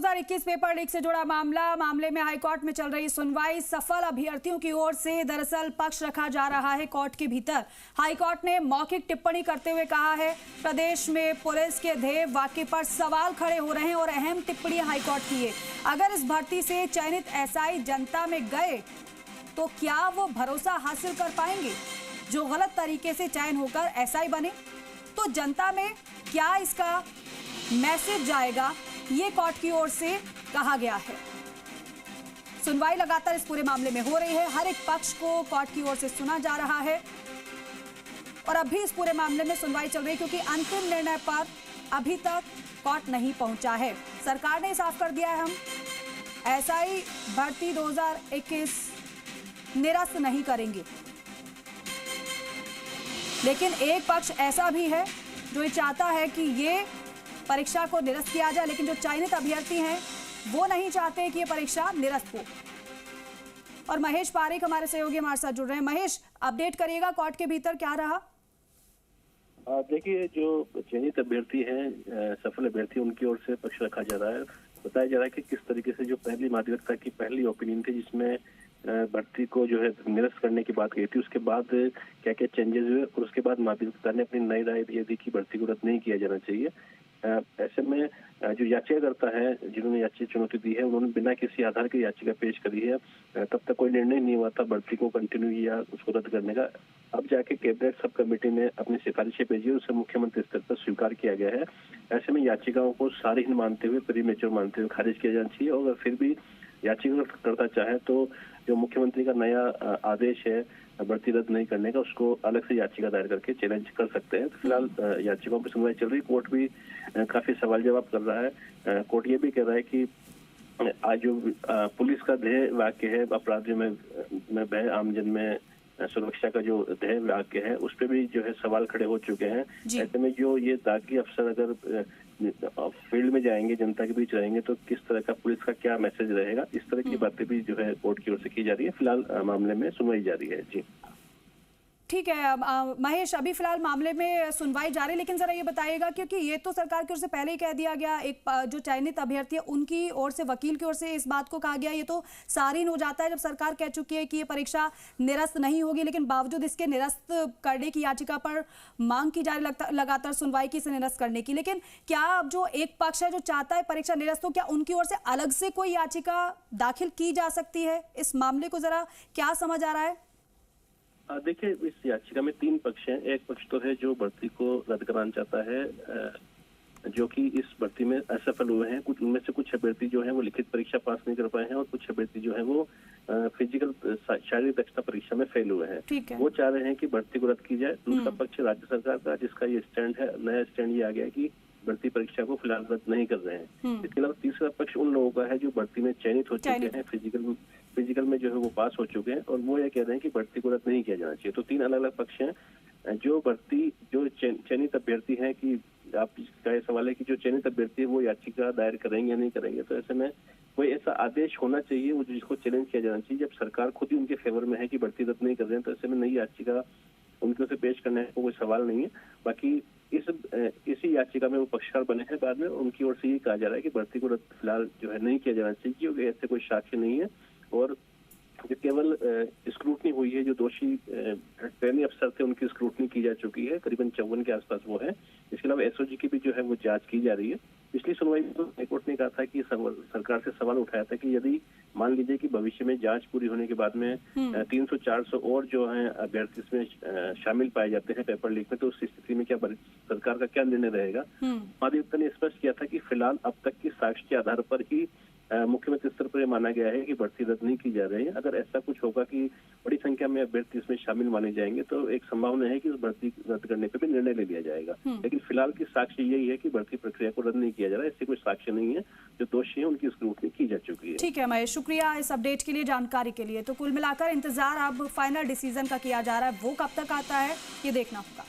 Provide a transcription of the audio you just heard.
2021 paper leak से जुड़ा मामले में हाईकोर्ट में चल रही सुनवाई। सफल अभ्यर्थियों की ओर से दरअसल पक्ष रखा जा रहा है कोर्ट के भीतर। हाईकोर्ट ने मौखिक टिप्पणी करते हुए कहा है प्रदेश में पुलिस के ध्येय वाक्य पर सवाल खड़े हो रहे हैं और अहम टिप्पणी हाईकोर्ट की है। अगर इस भर्ती से चयनित एसआई जनता में गए तो क्या वो भरोसा हासिल कर पाएंगे जो गलत तरीके से चयन होकर एसआई बने? तो जनता में क्या इसका मैसेज जाएगा, ये कोर्ट की ओर से कहा गया है। सुनवाई लगातार इस पूरे मामले में हो रही है, हर एक पक्ष को कोर्ट की ओर से सुना जा रहा है और अभी इस पूरे मामले में सुनवाई चल रही है क्योंकि अंतिम निर्णय पर अभी तक कोर्ट नहीं पहुंचा है। सरकार ने साफ कर दिया है हम एसआई भर्ती 2021 निरस्त नहीं करेंगे, लेकिन एक पक्ष ऐसा भी है जो ये चाहता है कि ये परीक्षा को निरस्त किया जाए, लेकिन जो चयनित अभ्यर्थी हैं वो नहीं चाहते कि ये परीक्षा निरस्त हो। और महेश पारेख हमारे सहयोगी हमारे साथ जुड़ रहे हैं। महेश, अपडेट करिएगा कोर्ट के भीतर क्या रहा? देखिए, जो चयनित अभ्यर्थी हैं, सफल अभ्यर्थी, उनकी ओर से पक्ष रखा जा रहा है। बताया जा रहा है कि किस तरीके से जो पहली माध्यमिकता की पहली ओपिनियन थी जिसमें भर्ती को जो है निरस्त करने की बात कही थी, उसके बाद क्या क्या चेंजेस हुए और उसके बाद माध्यमिकता ने अपनी नई राय दी कि भर्ती को रद्द नहीं किया जाना चाहिए। ऐसे में जो याचिकाकर्ता है जिन्होंने याचिका चुनौती दी है, उन्होंने बिना किसी आधार की याचिका पेश करी है। तब तक कोई निर्णय नहीं हुआ था भर्ती को कंटिन्यू या उसको रद्द करने का। अब जाके कैबिनेट सब कमेटी ने अपनी सिफारिशें भेजी, उसे मुख्यमंत्री स्तर पर स्वीकार किया गया है। ऐसे में याचिकाओं को सारहीन मानते हुए, प्रीमेच्योर मानते हुए खारिज किया जाना चाहिए और अगर फिर भी याचिकाकर्ता चाहे तो जो मुख्यमंत्री का नया आदेश है भर्ती रद्द नहीं करने का, उसको अलग से याचिका दायर करके चैलेंज कर सकते हैं। तो फिलहाल याचिकाओं पर सुनवाई चल रही। कोर्ट भी काफी सवाल जवाब कर रहा है। कोर्ट ये भी कह रहा है कि आज जो पुलिस का ध्येय वाक्य है अपराधियों में भय, आमजन में सुरक्षा का जो ध्येय वाक्य है, उस पर भी जो है सवाल खड़े हो चुके हैं। ऐसे में जो ये दागी अफसर अगर फील्ड में जाएंगे, जनता के बीच रहेंगे, तो किस तरह का पुलिस का क्या मैसेज रहेगा, इस तरह की बातें भी जो है कोर्ट की ओर से की जा रही है। फिलहाल मामले में सुनवाई जारी है। जी ठीक है महेश, अभी फिलहाल मामले में सुनवाई जारी, लेकिन जरा ये बताइएगा क्योंकि ये तो सरकार की ओर से पहले ही कह दिया गया, एक जो चयनित अभ्यर्थी है उनकी ओर से, वकील की ओर से इस बात को कहा गया, ये तो सारीन हो जाता है जब सरकार कह चुकी है कि ये परीक्षा निरस्त नहीं होगी, लेकिन बावजूद इसके निरस्त करने की याचिका पर मांग की जा रही लगातार सुनवाई की इसे निरस्त करने की। लेकिन क्या अब जो एक पक्ष है जो चाहता है परीक्षा निरस्त हो, क्या उनकी ओर से अलग से कोई याचिका दाखिल की जा सकती है? इस मामले को जरा क्या समझ आ रहा है? देखिए, इस याचिका में तीन पक्ष हैं। एक पक्ष तो है जो भर्ती को रद्द कराना चाहता है, जो कि इस भर्ती में असफल हुए हैं। कुछ उनमें से कुछ अभ्यर्थी जो है वो लिखित परीक्षा पास नहीं कर पाए हैं और कुछ अभ्यर्थी जो है वो फिजिकल शारीरिक दक्षता परीक्षा में फेल हुए हैं। वो चाह रहे हैं कि भर्ती को रद्द की जाए। दूसरा पक्ष राज्य सरकार का, जिसका ये स्टैंड है, नया स्टैंड ये आ गया कि भर्ती परीक्षा को फिलहाल रद्द नहीं कर रहे हैं। इसके अलावा तीसरा पक्ष उन लोगों का है जो भर्ती में चयनित हो चुके हैं, फिजिकल में जो है वो पास हो चुके हैं और वो ये कह रहे हैं कि भर्ती को रद्द नहीं किया जाना चाहिए। तो तीन अलग अलग पक्ष हैं। जो भर्ती जो चयनित अभ्यर्थी हैं, कि आपका ये सवाल है कि जो चयनित अभ्यर्थी है वो याचिका दायर करेंगे या नहीं करेंगे, तो ऐसे में कोई ऐसा आदेश होना चाहिए वो जिसको चैलेंज किया जाना चाहिए। जब सरकार खुद ही उनके फेवर में है कि भर्ती रद्द नहीं कर रहे हैं, तो ऐसे में नई याचिका उनके से पेश करने का कोई सवाल नहीं है। बाकी इसी याचिका में वो पक्षकार बने हैं बाद में, उनकी ओर से ये कहा जा रहा है कि भर्ती को रद्द फिलहाल जो है नहीं किया जाना चाहिए क्योंकि ऐसे कोई साक्ष्य नहीं है और जो केवल स्क्रूटनी हुई है, जो दोषी ट्रेनी अफसर थे उनकी स्क्रूटनी की जा चुकी है, करीबन 54 के आसपास वो है। इसके अलावा एसओजी की भी जो है वो जांच की जा रही है। पिछली सुनवाई में तो हाईकोर्ट ने कहा था कि सरकार से सवाल उठाया था कि यदि मान लीजिए कि भविष्य में जांच पूरी होने के बाद में 300-400 और जो है अभ्यर्थी इसमें शामिल पाए जाते हैं पेपर लीक में, तो उस स्थिति में क्या सरकार का क्या निर्णय रहेगा। माध्यमिकता ने स्पष्ट किया था कि फिलहाल अब तक की साक्ष्य के आधार पर ही मुख्यमंत्री स्तर पर माना गया है कि भर्ती रद्द नहीं की जा रही है। अगर ऐसा कुछ होगा कि बड़ी संख्या में अभ्यर्थी इसमें शामिल माने जाएंगे तो एक संभावना है कि उस भर्ती रद्द करने पर भी निर्णय ले लिया जाएगा। लेकिन फिलहाल की साक्ष्य यही है कि भर्ती प्रक्रिया को रद्द नहीं किया जा रहा है। ऐसे कोई साक्ष्य नहीं है। जो दोषी है उनकी स्क्रूटनी की जा चुकी है। ठीक है महेश, शुक्रिया इस अपडेट के लिए, जानकारी के लिए। तो कुल मिलाकर इंतजार अब फाइनल डिसीजन का किया जा रहा है, वो कब तक आता है ये देखना होगा।